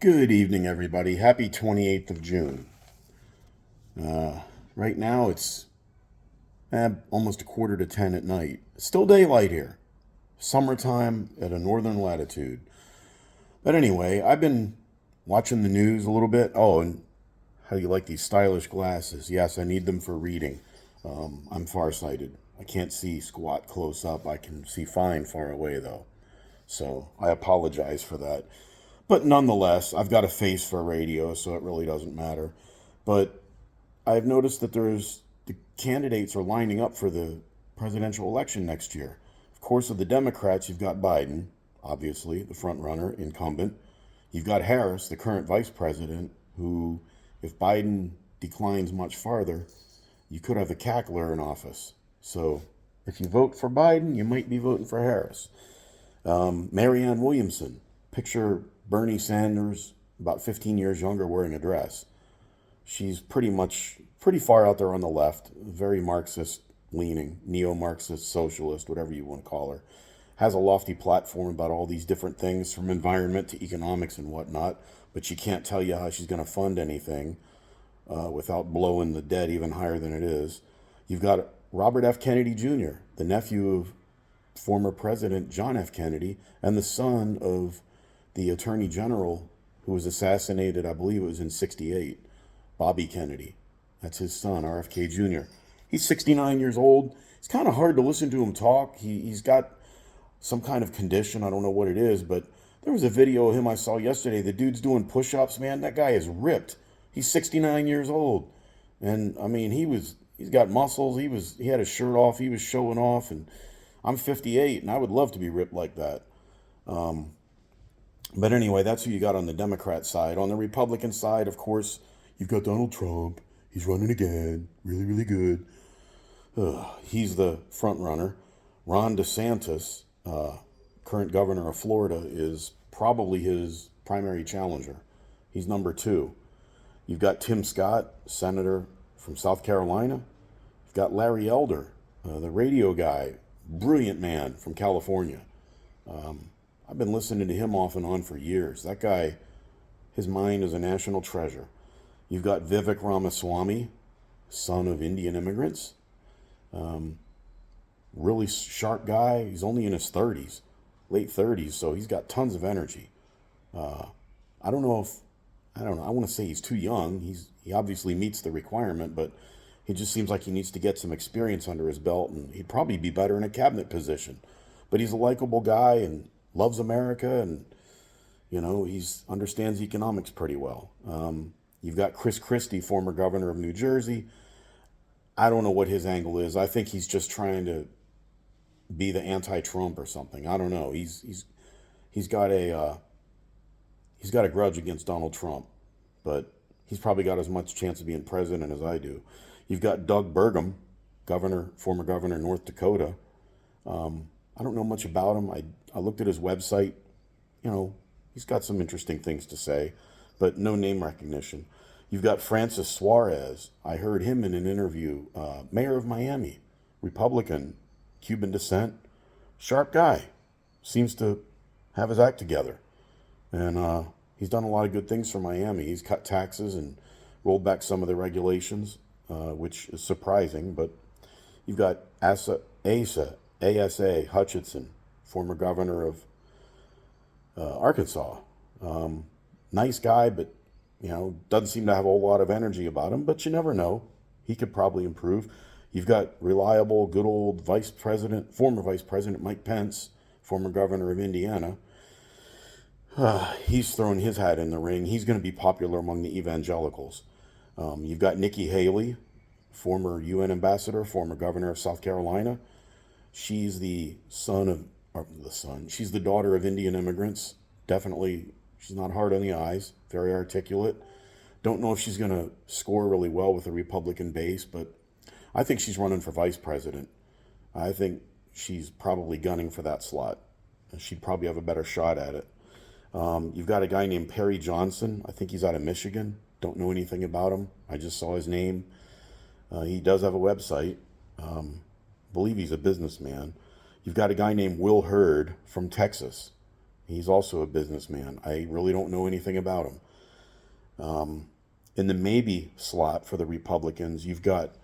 Good evening, everybody. Happy 28th of June. Right now, it's almost a quarter to 10 at night. Still daylight here. Summertime at a northern latitude. But anyway, I've been watching the news a little bit. Oh, and how do you like these stylish glasses? Yes, I need them for reading. I'm farsighted. I can't see squat close up. I can see fine far away, though. So I apologize for that. But nonetheless, I've got a face for radio, so it really doesn't matter. But I've noticed that the candidates are lining up for the presidential election next year. Of course, of the Democrats, you've got Biden, obviously, the front runner, incumbent. You've got Harris, the current vice president, who, if Biden declines much farther, you could have a cackler in office. So if you vote for Biden, you might be voting for Harris. Marianne Williamson, picture Bernie Sanders, about 15 years younger, wearing a dress. She's pretty far out there on the left, very Marxist leaning, neo-Marxist, socialist, whatever you want to call her. Has a lofty platform about all these different things from environment to economics and whatnot, but she can't tell you how she's going to fund anything without blowing the debt even higher than it is. You've got Robert F. Kennedy Jr., the nephew of former President John F. Kennedy and the son of the Attorney General who was assassinated, I believe it was in '68, Bobby Kennedy. That's his son, RFK Jr. He's 69 years old. It's kind of hard to listen to him talk. He's got some kind of condition. I don't know what it is, but there was a video of him I saw yesterday. The dude's doing push-ups, man. That guy is ripped. He's 69 years old. And I mean, he's got muscles. He had his shirt off. He was showing off, and I'm 58 and I would love to be ripped like that. But anyway, that's who you got on the Democrat side. On the Republican side, of course, you've got Donald Trump. He's running again. Really, really good. He's the front runner. Ron DeSantis, current governor of Florida, is probably his primary challenger. He's number two. You've got Tim Scott, senator from South Carolina. You've got Larry Elder, the radio guy, brilliant man from California. I've been listening to him off and on for years. That guy, his mind is a national treasure. You've got Vivek Ramaswamy, son of Indian immigrants. Really sharp guy. He's only in his 30s, late 30s, so he's got tons of energy. I don't know. I want to say he's too young. He obviously meets the requirement, but he just seems like he needs to get some experience under his belt, and he'd probably be better in a cabinet position. But he's a likable guy and loves America, and he understands economics pretty well. You've got Chris Christie, former governor of New Jersey. I don't know what his angle is. I think he's just trying to be the anti-Trump or something. I don't know. He's got a grudge against Donald Trump, but he's probably got as much chance of being president as I do. You've got Doug Burgum, former governor of North Dakota. I don't know much about him. I looked at his website. He's got some interesting things to say, but no name recognition. You've got Francis Suarez. I heard him in an interview. Mayor of Miami, Republican, Cuban descent, sharp guy. Seems to have his act together. And he's done a lot of good things for Miami. He's cut taxes and rolled back some of the regulations, which is surprising. But you've got Asa Hutchinson, former governor of Arkansas. Nice guy, but doesn't seem to have a whole lot of energy about him. But you never know; he could probably improve. You've got reliable, good old former Vice President Mike Pence, former governor of Indiana. He's thrown his hat in the ring. He's going to be popular among the evangelicals. You've got Nikki Haley, former UN ambassador, former governor of South Carolina. She's she's the daughter of Indian immigrants. Definitely, she's not hard on the eyes, very articulate. Don't know if she's going to score really well with the Republican base, but I think she's running for vice president. I think she's probably gunning for that slot. She'd probably have a better shot at it. You've got a guy named Perry Johnson. I think he's out of Michigan. Don't know anything about him. I just saw his name. He does have a website. Believe he's a businessman. You've got a guy named Will Hurd from Texas. He's also a businessman. I really don't know anything about him. In the maybe slot for the Republicans, you've got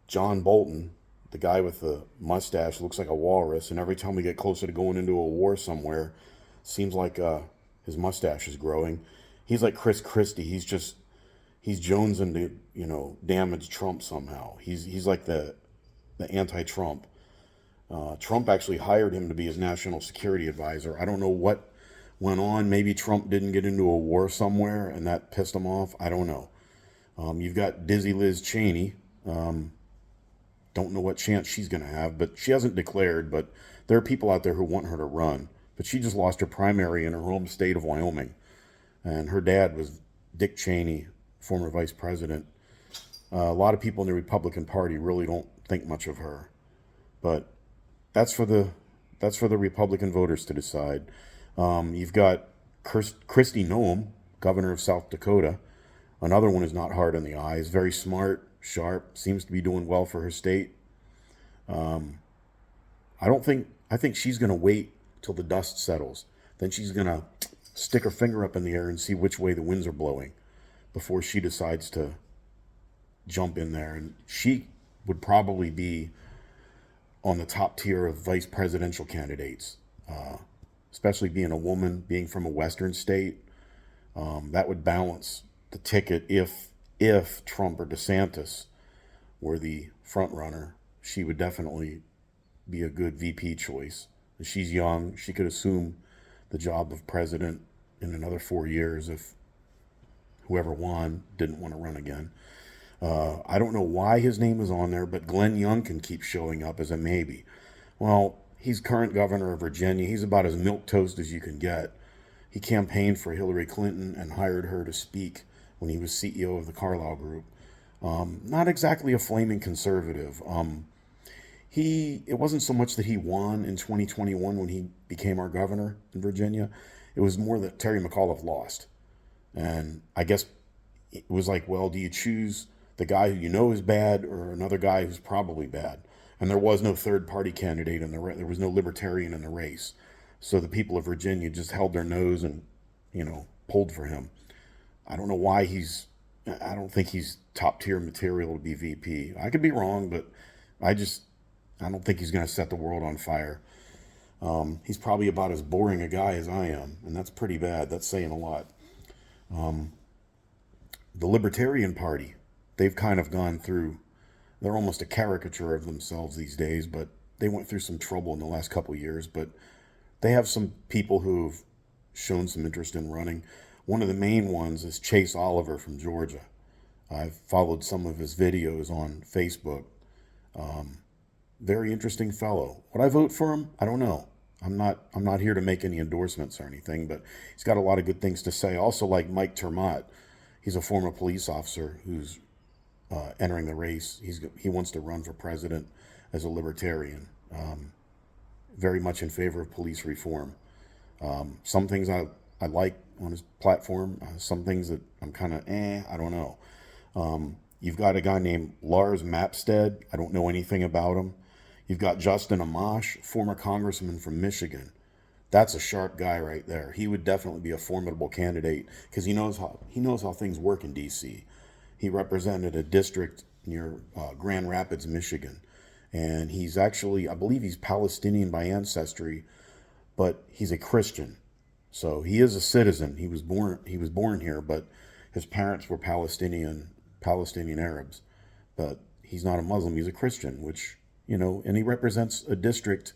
John Bolton, the guy with the mustache, looks like a walrus, and every time we get closer to going into a war somewhere, seems like his mustache is growing. He's like Chris Christie. He's jonesing to, damage Trump somehow. He's like the anti-Trump. Trump actually hired him to be his national security advisor. I don't know what went on. Maybe Trump didn't get into a war somewhere and that pissed him off. I don't know. You've got Dizzy Liz Cheney. Don't know what chance she's going to have, but she hasn't declared. But there are people out there who want her to run. But she just lost her primary in her home state of Wyoming. And her dad was Dick Cheney, former vice president. A lot of people in the Republican Party really don't think much of her. But that's for the Republican voters to decide. You've got Kristi Noem, governor of South Dakota. Another one who's not hard on the eyes. Very smart, sharp, seems to be doing well for her state. I think she's going to wait till the dust settles. Then she's going to stick her finger up in the air and see which way the winds are blowing before she decides to jump in there. And she would probably be on the top tier of vice presidential candidates, especially being a woman, being from a Western state. That would balance the ticket if Trump or DeSantis were the front runner. She would definitely be a good VP choice. She's young. She could assume the job of president in another 4 years if whoever won didn't want to run again. I don't know why his name is on there, but Glenn Youngkin keeps showing up as a maybe. Well, he's current governor of Virginia. He's about as milquetoast as you can get. He campaigned for Hillary Clinton and hired her to speak when he was CEO of the Carlyle Group. Not exactly a flaming conservative. It wasn't so much that he won in 2021 when he became our governor in Virginia. It was more that Terry McAuliffe lost. And I guess it was like, well, do you choose the guy who you know is bad or another guy who's probably bad? And there was no third party candidate in the race. There was no Libertarian in the race. So the people of Virginia just held their nose and, pulled for him. I don't know why I don't think he's top tier material to be VP. I could be wrong, but I don't think he's going to set the world on fire. He's probably about as boring a guy as I am, and that's pretty bad. That's saying a lot. The Libertarian Party, they've kind of gone through, they're almost a caricature of themselves these days, but they went through some trouble in the last couple of years. But they have some people who've shown some interest in running. One of the main ones is Chase Oliver from Georgia. I've followed some of his videos on Facebook. Very interesting fellow. Would I vote for him? I don't know. I'm not here to make any endorsements or anything, but he's got a lot of good things to say. Also, like Mike Termott, he's a former police officer who's entering the race. He wants to run for president as a libertarian. Very much in favor of police reform. Some things I like on his platform. Some things that I'm kind of I don't know. You've got a guy named Lars Mapstead. I don't know anything about him. You've got Justin Amash, former congressman from Michigan. That's a sharp guy right there. He would definitely be a formidable candidate because he knows how things work in D.C. He represented a district near Grand Rapids, Michigan, and he's actually, I believe, he's Palestinian by ancestry, but he's a Christian. So he is a citizen. He was born here, but his parents were Palestinian Arabs. But he's not a Muslim. He's a Christian, which, and he represents a district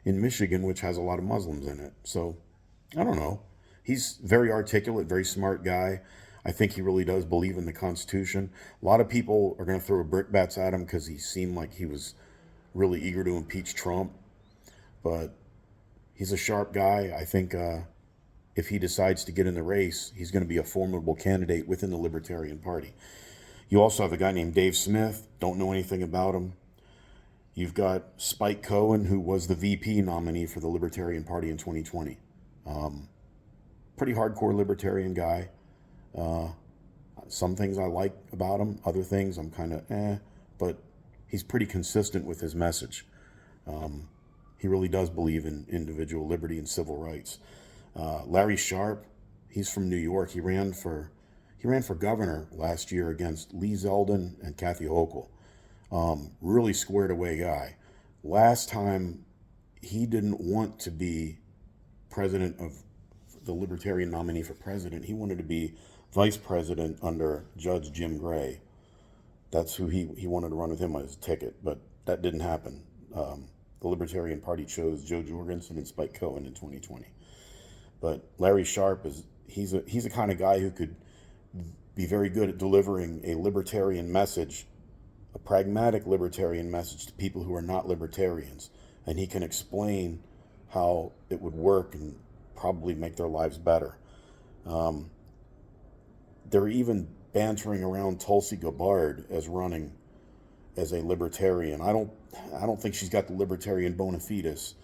in Michigan which has a lot of Muslims in it. So I don't know. He's very articulate, very smart guy. I think he really does believe in the Constitution. A lot of people are going to throw brickbats at him because he seemed like he was really eager to impeach Trump. But he's a sharp guy. I think if he decides to get in the race, he's going to be a formidable candidate within the Libertarian Party. You also have a guy named Dave Smith. Don't know anything about him. You've got Spike Cohen, who was the VP nominee for the Libertarian Party in 2020. Pretty hardcore Libertarian guy. Some things I like about him. Other things I'm kind of but he's pretty consistent with his message. He really does believe in individual liberty and civil rights. Larry Sharp, he's from New York. He ran for governor last year against Lee Zeldin and Kathy Hochul. Really squared away guy. Last time, he didn't want to be president of the Libertarian nominee for president. He wanted to be vice president under Judge Jim Gray. That's who he wanted to run with him on his ticket, but that didn't happen. The Libertarian Party chose Joe Jorgensen and Spike Cohen in 2020. But Larry Sharp he's a kind of guy who could be very good at delivering a libertarian message, a pragmatic libertarian message to people who are not libertarians. And he can explain how it would work and probably make their lives better. They're even bantering around Tulsi Gabbard as running as a libertarian. I don't think she's got the libertarian bona fides,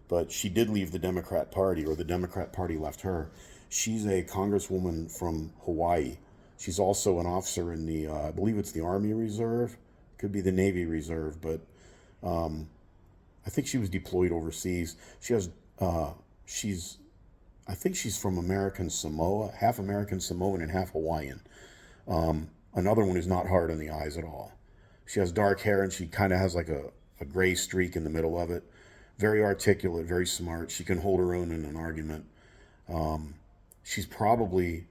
but she did leave the Democrat Party, or the Democrat Party left her. She's a congresswoman from Hawaii. She's also an officer in the, I believe it's the Army Reserve, could be the Navy Reserve, but I think she was deployed overseas. I think she's from American Samoa, half American Samoan and half Hawaiian. Another one who's not hard on the eyes at all. She has dark hair and she kind of has like a gray streak in the middle of it. Very articulate, very smart. She can hold her own in an argument. She's probably,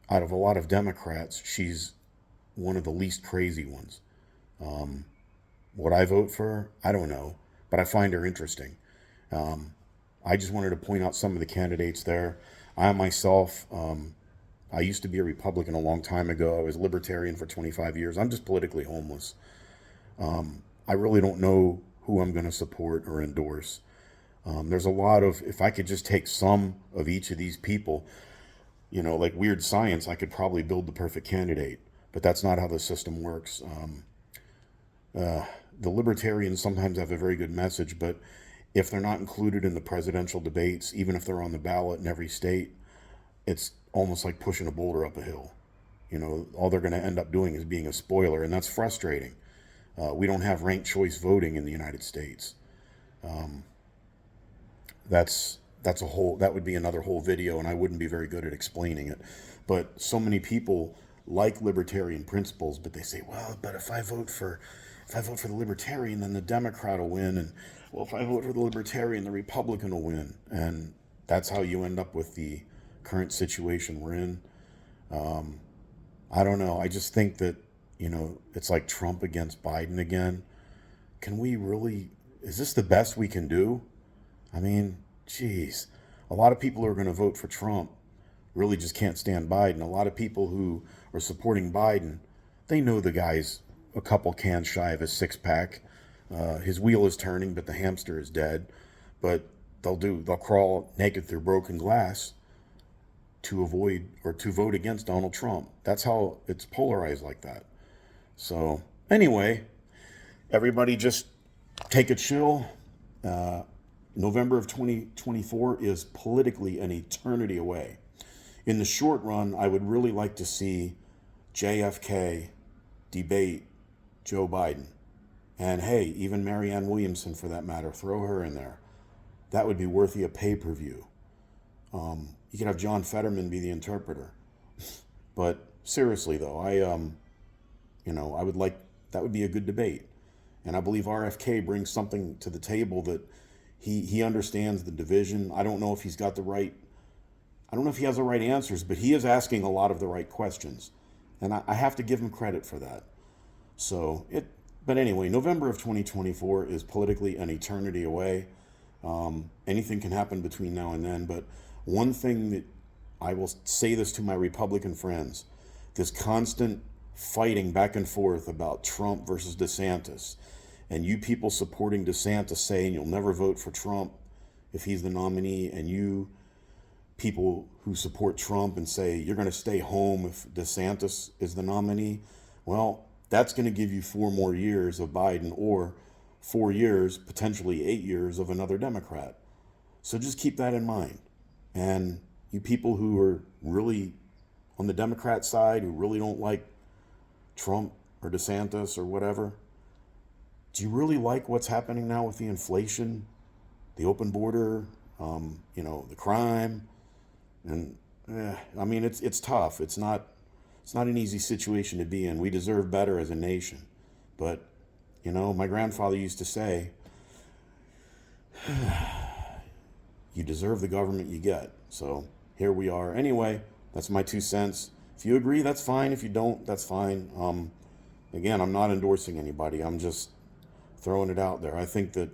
out of a lot of Democrats, she's one of the least crazy ones. Would I vote for her? I don't know, but I find her interesting. I just wanted to point out some of the candidates there. I myself, I used to be a Republican a long time ago. I was libertarian for 25 years. I'm just politically homeless. I really don't know who I'm going to support or endorse. There's a lot of, if I could just take some of each of these people, like weird science, I could probably build the perfect candidate, but that's not how the system works. The libertarians sometimes have a very good message, but if they're not included in the presidential debates, even if they're on the ballot in every state, it's almost like pushing a boulder up a hill. All they're going to end up doing is being a spoiler, and that's frustrating. We don't have ranked choice voting in the United States. That would be another whole video, and I wouldn't be very good at explaining it. But so many people like libertarian principles, but they say, well, but if I vote for the libertarian, then the Democrat will win, and well, if I vote for the libertarian, the Republican will win, and that's how you end up with the current situation we're in. I don't know. I just think that it's like Trump against Biden again. Can we really? Is this the best we can do? I mean, geez, a lot of people who are going to vote for Trump really just can't stand Biden. A lot of people who are supporting Biden, they know the guy's a couple cans shy of his six-pack. His wheel is turning, but the hamster is dead. But they'll crawl naked through broken glass to avoid or to vote against Donald Trump. That's how it's polarized like that. So anyway, everybody just take a chill. November of 2024 is politically an eternity away. In the short run, I would really like to see JFK debate Joe Biden. And hey, even Marianne Williamson for that matter, throw her in there. That would be worthy a pay-per-view. You could have John Fetterman be the interpreter. But seriously though, I would like, that would be a good debate. And I believe RFK brings something to the table that he understands the division. I don't know if he has the right answers, but he is asking a lot of the right questions. And I have to give him credit for that. But anyway, November of 2024 is politically an eternity away. Anything can happen between now and then, but one thing that I will say this to my Republican friends, this constant fighting back and forth about Trump versus DeSantis, and you people supporting DeSantis saying you'll never vote for Trump if he's the nominee, and you people who support Trump and say you're going to stay home if DeSantis is the nominee, well, that's going to give you 4 more years of Biden, or 4 years, potentially 8 years of another Democrat. So just keep that in mind. And you people who are really on the Democrat side, who really don't like Trump or DeSantis or whatever, do you really like what's happening now with the inflation, the open border, the crime? And I mean, it's tough. It's not an easy situation to be in. We deserve better as a nation. But, you know, my grandfather used to say, you deserve the government you get. So here we are. Anyway, that's my 2 cents. If you agree, that's fine. If you don't, that's fine. Again, I'm not endorsing anybody. I'm just throwing it out there. I think that,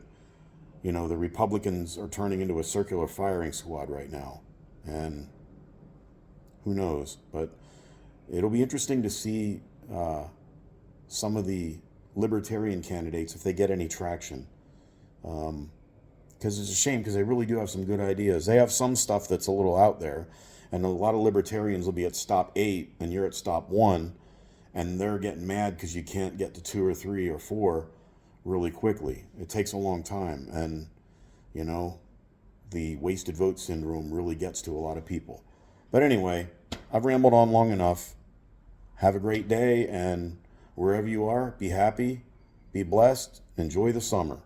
you know, the Republicans are turning into a circular firing squad right now. And who knows? But it'll be interesting to see some of the Libertarian candidates, if they get any traction. Because it's a shame, because they really do have some good ideas. They have some stuff that's a little out there, and a lot of Libertarians will be at stop 8 and you're at stop 1, and they're getting mad because you can't get to 2 or 3 or 4 really quickly. It takes a long time, and, you know, the wasted vote syndrome really gets to a lot of people. But anyway, I've rambled on long enough. Have a great day, and wherever you are, be happy, be blessed, enjoy the summer.